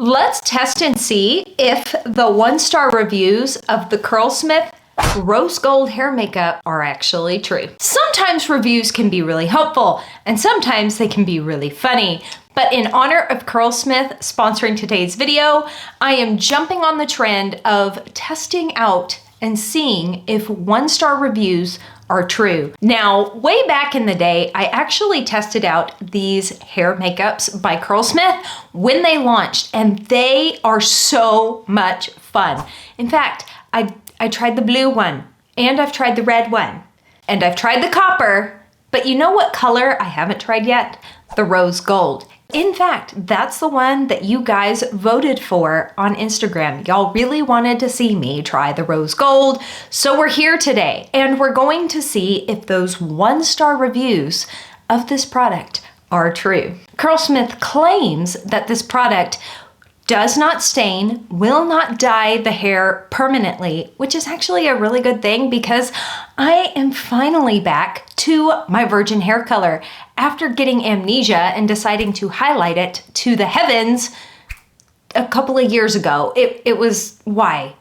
Let's test and see if the 1-star reviews of the Curlsmith Rose Gold hair makeup are actually true. Sometimes reviews can be really helpful and sometimes they can be really funny. But in honor of Curlsmith sponsoring today's video, I am jumping on the trend of testing out and seeing if 1-star reviews are true. Now, way back in the day, I actually tested out these hair makeups by Curlsmith when they launched, and they are so much fun. In fact, I tried the blue one, and I've tried the red one, and I've tried the copper, but you know what color I haven't tried yet? The rose gold. In fact, that's the one that you guys voted for on Instagram. Y'all really wanted to see me try the rose gold, so we're here today, and we're going to see if those 1-star reviews of this product are true. Curlsmith claims that this product does not stain, will not dye the hair permanently, which is actually a really good thing because I am finally back to my virgin hair color after getting amnesia and deciding to highlight it to the heavens a couple of years ago. It was, why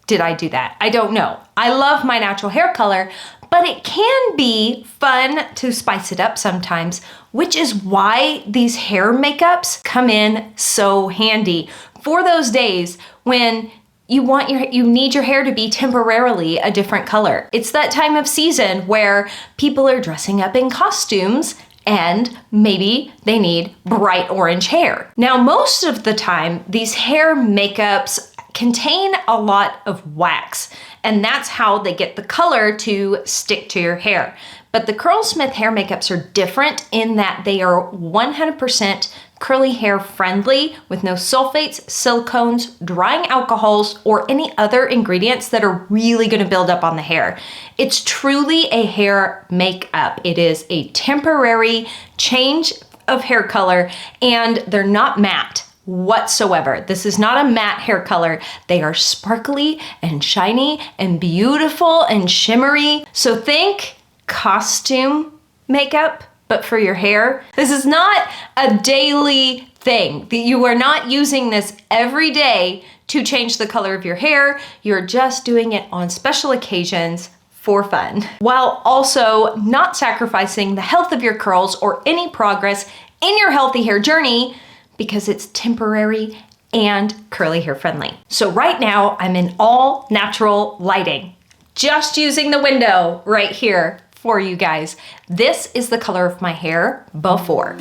did I do that? I don't know. I love my natural hair color, but it can be fun to spice it up sometimes, which is why these hair makeups come in so handy for those days when you need your hair to be temporarily a different color. It's that time of season where people are dressing up in costumes and maybe they need bright orange hair. Now, most of the time, these hair makeups contain a lot of wax, and that's how they get the color to stick to your hair. But the Curlsmith hair makeups are different in that they are 100% curly hair friendly with no sulfates, silicones, drying alcohols, or any other ingredients that are really gonna build up on the hair. It's truly a hair makeup. It is a temporary change of hair color, and they're not matte whatsoever. This is not a matte hair color. They are sparkly and shiny and beautiful and shimmery. So think costume makeup, but for your hair. This is not a daily thing. You are not using this every day to change the color of your hair. You're just doing it on special occasions for fun, while also not sacrificing the health of your curls or any progress in your healthy hair journey, because it's temporary and curly hair friendly. So right now I'm in all natural lighting, just using the window right here for you guys. This is the color of my hair before.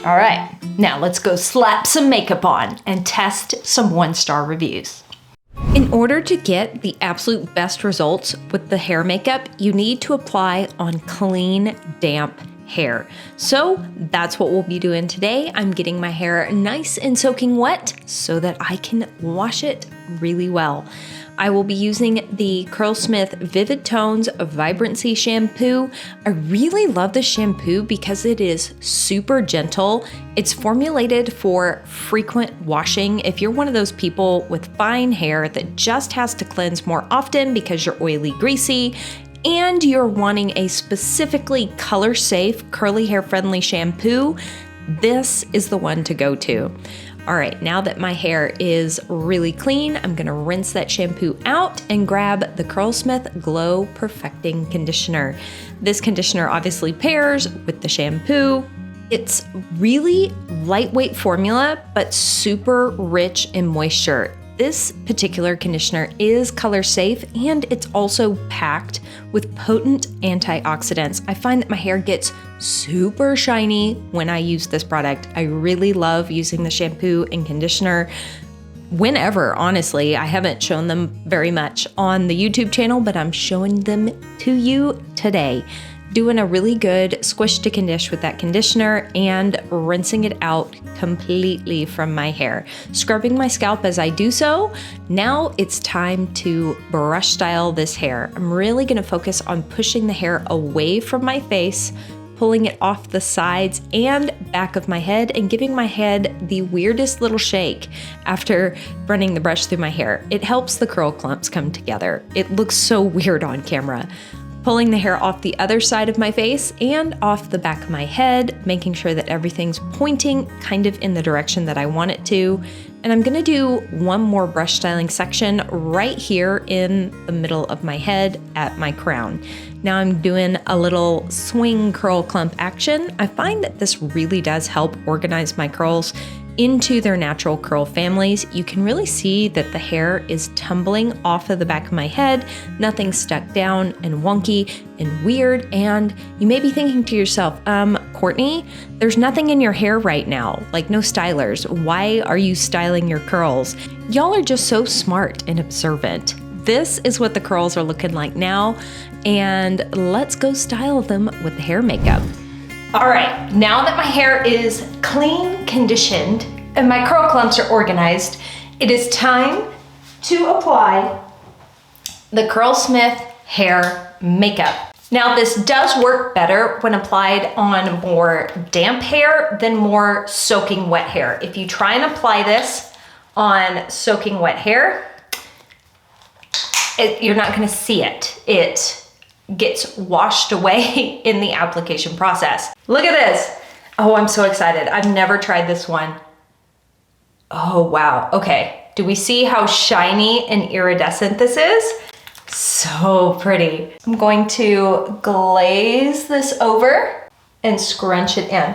All right. Now let's go slap some makeup on and test some 1-star reviews. In order to get the absolute best results with the hair makeup, you need to apply on clean, damp hair. So that's what we'll be doing today. I'm getting my hair nice and soaking wet so that I can wash it really well. I will be using the Curlsmith Vivid Tones Vibrancy Shampoo. I really love this shampoo because it is super gentle. It's formulated for frequent washing. If you're one of those people with fine hair that just has to cleanse more often because you're oily, greasy, and you're wanting a specifically color-safe, curly hair-friendly shampoo, this is the one to go to. All right, now that my hair is really clean, I'm gonna rinse that shampoo out and grab the Curlsmith Glow Perfecting Conditioner. This conditioner obviously pairs with the shampoo. It's really lightweight formula, but super rich in moisture. This particular conditioner is color safe, and it's also packed with potent antioxidants. I find that my hair gets super shiny when I use this product. I really love using the shampoo and conditioner whenever, honestly. I haven't shown them very much on the YouTube channel, but I'm showing them to you today. Doing a really good squish to condish with that conditioner and rinsing it out completely from my hair. Scrubbing my scalp as I do so. Now it's time to brush style this hair. I'm really gonna focus on pushing the hair away from my face, pulling it off the sides and back of my head and giving my head the weirdest little shake after running the brush through my hair. It helps the curl clumps come together. It looks so weird on camera. Pulling the hair off the other side of my face and off the back of my head, making sure that everything's pointing kind of in the direction that I want it to. And I'm gonna do one more brush styling section right here in the middle of my head at my crown. Now I'm doing a little swing curl clump action. I find that this really does help organize my curls into their natural curl families. You can really see that the hair is tumbling off of the back of my head, nothing stuck down and wonky and weird. And you may be thinking to yourself, Courtney, there's nothing in your hair right now, like no stylers. Why are you styling your curls? Y'all are just so smart and observant. This is what the curls are looking like now, and let's go style them with the hair makeup. All right, now that my hair is clean, conditioned, and my curl clumps are organized, it is time to apply the Curlsmith hair makeup. Now this does work better when applied on more damp hair than more soaking wet hair. If you try and apply this on soaking wet hair, you're not gonna see it. It gets washed away in the application process. Look at this. Oh, I'm so excited. I've never tried this one. Oh, wow. Okay. Do we see how shiny and iridescent this is? So pretty. I'm going to glaze this over and scrunch it in.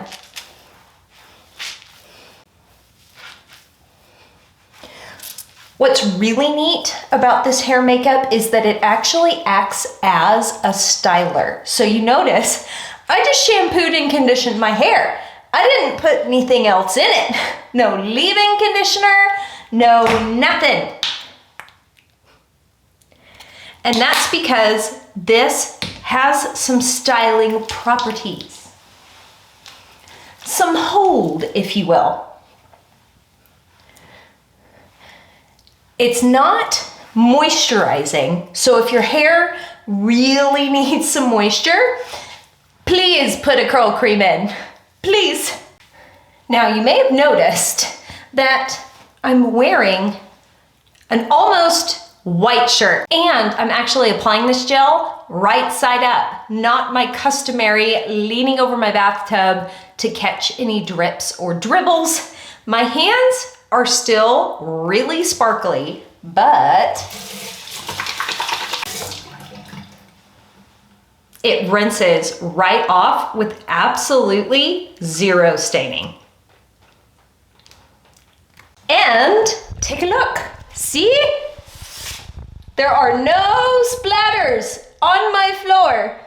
What's really neat about this hair makeup is that it actually acts as a styler. So you notice, I just shampooed and conditioned my hair. I didn't put anything else in it. No leave-in conditioner, no nothing. And that's because this has some styling properties. Some hold, if you will. It's not moisturizing, so if your hair really needs some moisture, please put a curl cream in, please. Now you may have noticed that I'm wearing an almost white shirt, and I'm actually applying this gel right side up, not my customary leaning over my bathtub to catch any drips or dribbles. My hands are still really sparkly, but it rinses right off with absolutely zero staining. And take a look. See? There are no splatters on my floor.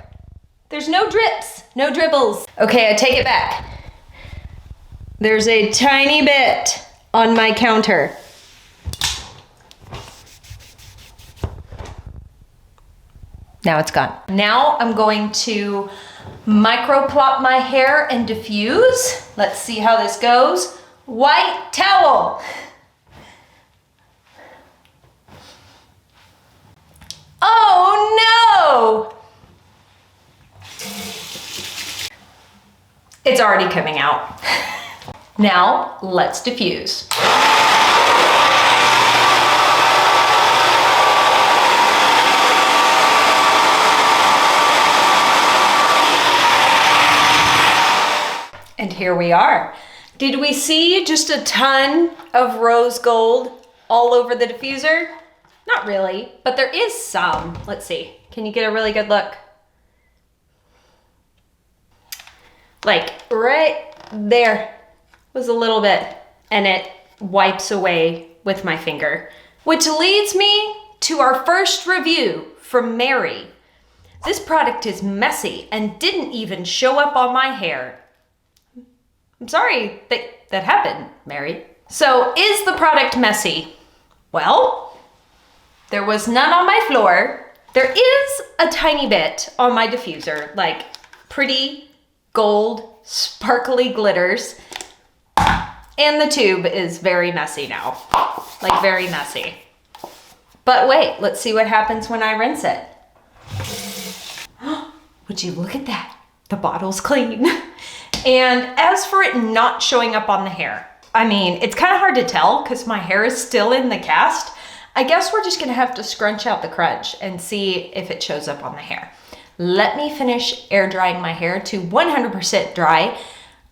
There's no drips, no dribbles. Okay, I take it back. There's a tiny bit on my counter. Now it's gone. Now I'm going to micro plop my hair and diffuse. Let's see how this goes. White towel. Oh no! It's already coming out. Now let's diffuse. And here we are. Did we see just a ton of rose gold all over the diffuser? Not really, but there is some. Let's see. Can you get a really good look? Like right there was a little bit, and it wipes away with my finger. Which leads me to our first review from Mary. This product is messy and didn't even show up on my hair. I'm sorry that happened, Mary. So is the product messy? Well, there was none on my floor. There is a tiny bit on my diffuser, like pretty gold, sparkly glitters. And the tube is very messy now, like very messy. But wait, let's see what happens when I rinse it. Would you look at that? the bottle's clean. And as for it not showing up on the hair, I mean, it's kind of hard to tell because my hair is still in the cast. I guess we're just gonna have to scrunch out the crunch and see if it shows up on the hair. Let me finish air drying my hair to 100% dry,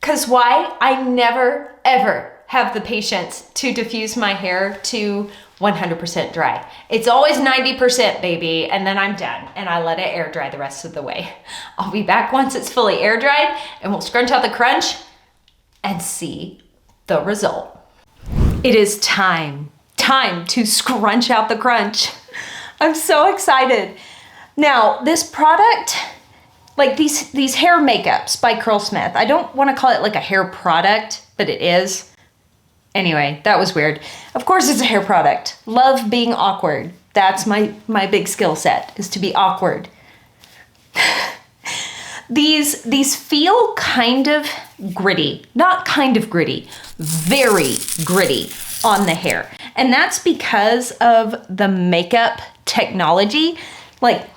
because why? I never, ever have the patience to diffuse my hair to 100% dry. It's always 90%, baby, and then I'm done, and I let it air dry the rest of the way. I'll be back once it's fully air dried, and we'll scrunch out the crunch and see the result. It is time to scrunch out the crunch. I'm so excited. Now, this product, like these hair makeups by Curlsmith, I don't want to call it like a hair product, but it is. Anyway, that was weird. Of course it's a hair product. Love being awkward. That's my big skill set, is to be awkward. These feel kind of gritty, not kind of gritty, very gritty on the hair. And that's because of the makeup technology, like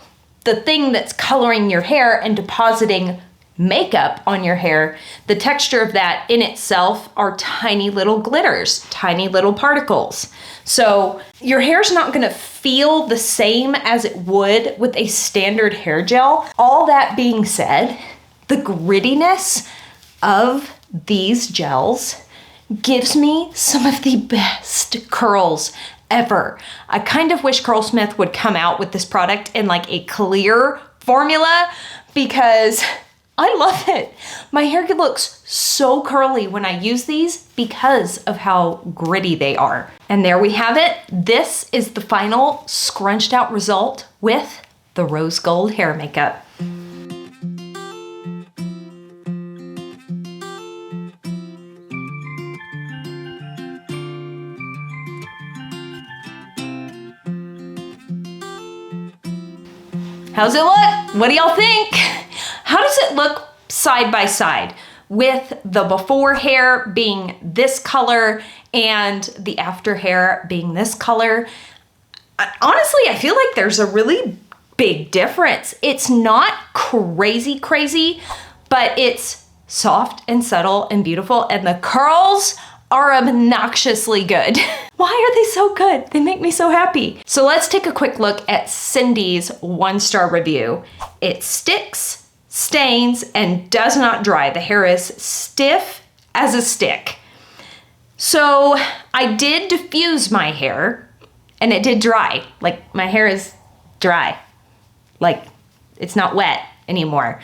the thing that's coloring your hair and depositing makeup on your hair. The texture of that in itself are tiny little glitters, tiny little particles. So your hair's not gonna feel the same as it would with a standard hair gel. All that being said, the grittiness of these gels gives me some of the best curls ever. I kind of wish Curlsmith would come out with this product in like a clear formula, because I love it. My hair looks so curly when I use these because of how gritty they are. And there we have it. This is the final scrunched out result with the rose gold hair makeup. How's it look? What do y'all think? How does it look side by side with the before hair being this color and the after hair being this color? Honestly, I feel like there's a really big difference. It's not crazy, but it's soft and subtle and beautiful, and the curls are obnoxiously good. Why are they so good? They make me so happy. So let's take a quick look at Cindy's 1-star review. It sticks, stains, and does not dry. The hair is stiff as a stick. So I did diffuse my hair and it did dry. Like, my hair is dry. Like, it's not wet anymore.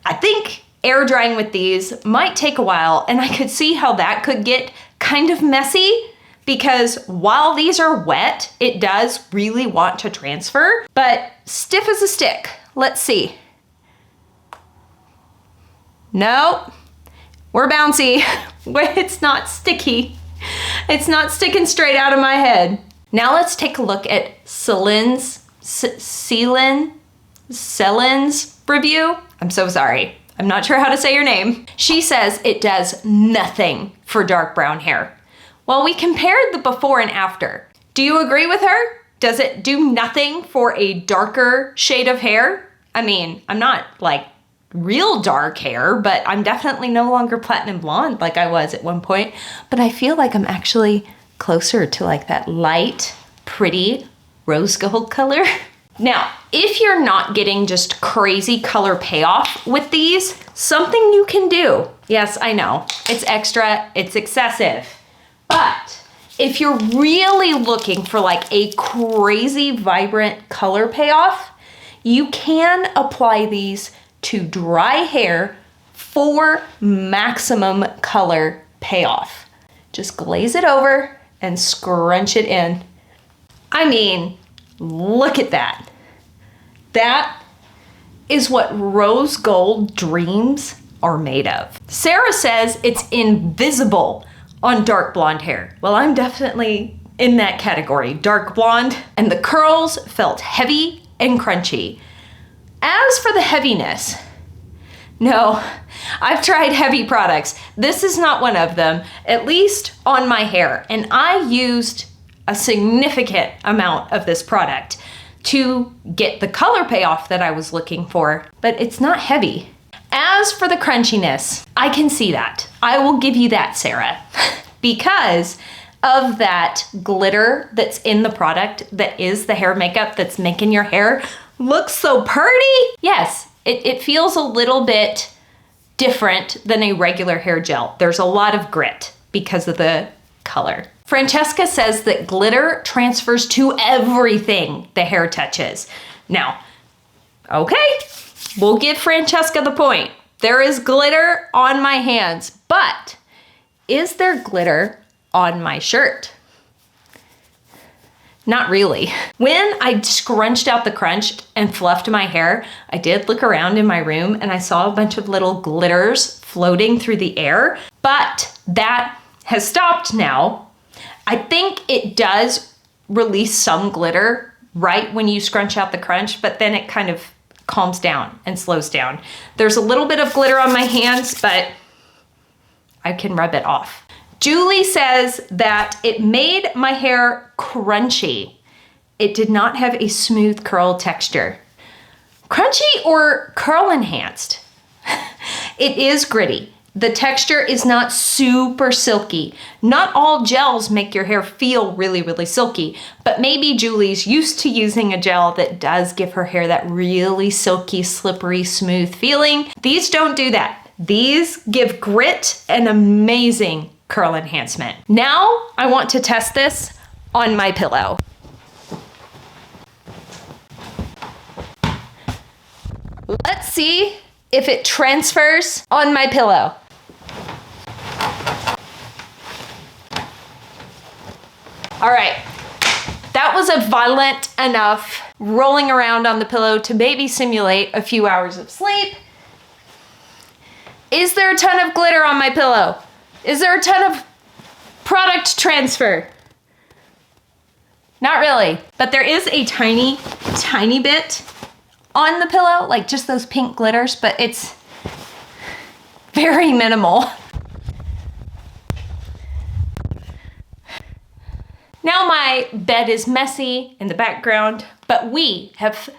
I think air drying with these might take a while, and I could see how that could get kind of messy, because while these are wet, it does really want to transfer, but stiff as a stick. Let's see. Nope, we're bouncy. It's not sticky. It's not sticking straight out of my head. Now let's take a look at Celin's review. I'm so sorry. I'm not sure how to say your name. She says it does nothing for dark brown hair. Well, we compared the before and after. Do you agree with her? Does it do nothing for a darker shade of hair? I mean, I'm not like real dark hair, but I'm definitely no longer platinum blonde like I was at one point. But I feel like I'm actually closer to like that light, pretty rose gold color. Now, if you're not getting just crazy color payoff with these, something you can do. Yes, I know, it's extra, it's excessive. But if you're really looking for like a crazy vibrant color payoff, you can apply these to dry hair for maximum color payoff. Just glaze it over and scrunch it in. I mean, look at that. That is what rose gold dreams are made of. Sarah says it's invisible on dark blonde hair. Well, I'm definitely in that category, dark blonde, and the curls felt heavy and crunchy. As for the heaviness, no, I've tried heavy products. This is not one of them, at least on my hair, and I used a significant amount of this product to get the color payoff that I was looking for, but it's not heavy. As for the crunchiness, I can see that. I will give you that, Sarah, because of that glitter that's in the product that is the hair makeup that's making your hair look so pretty. Yes, it feels a little bit different than a regular hair gel. There's a lot of grit because of the color. Francesca says that glitter transfers to everything the hair touches. Now, okay, we'll give Francesca the point. There is glitter on my hands, but is there glitter on my shirt? Not really. When I scrunched out the crunch and fluffed my hair, I did look around in my room and I saw a bunch of little glitters floating through the air, but that has stopped now. I think it does release some glitter right when you scrunch out the crunch, but then it kind of calms down and slows down. There's a little bit of glitter on my hands, but I can rub it off. Julie says that it made my hair crunchy. It did not have a smooth curl texture. Crunchy or curl enhanced? It is gritty. The texture is not super silky. Not all gels make your hair feel really, really silky, but maybe Julie's used to using a gel that does give her hair that really silky, slippery, smooth feeling. These don't do that. These give grit and amazing curl enhancement. Now I want to test this on my pillow. Let's see if it transfers on my pillow. All right, that was a violent enough rolling around on the pillow to maybe simulate a few hours of sleep. Is there a ton of glitter on my pillow? Is there a ton of product transfer? Not really, but there is a tiny, tiny bit on the pillow, like just those pink glitters, but it's very minimal. Now my bed is messy in the background, but we have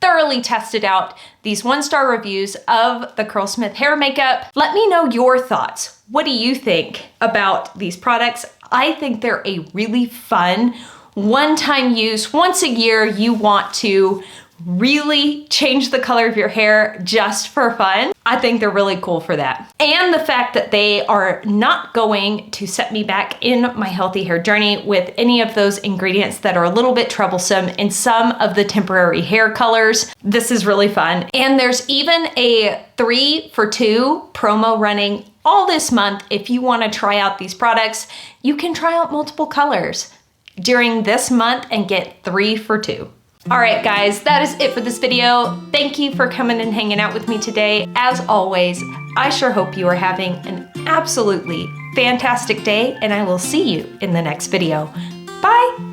thoroughly tested out these 1-star reviews of the Curlsmith hair makeup. Let me know your thoughts. What do you think about these products? I think they're a really fun one-time use. Once a year, you want to really change the color of your hair just for fun. I think they're really cool for that. And the fact that they are not going to set me back in my healthy hair journey with any of those ingredients that are a little bit troublesome in some of the temporary hair colors. This is really fun. And there's even a 3 for 2 promo running all this month. If you want to try out these products, you can try out multiple colors during this month and get 3 for 2. All right, guys, that is it for this video. Thank you for coming and hanging out with me today. As always, I sure hope you are having an absolutely fantastic day, and I will see you in the next video. Bye.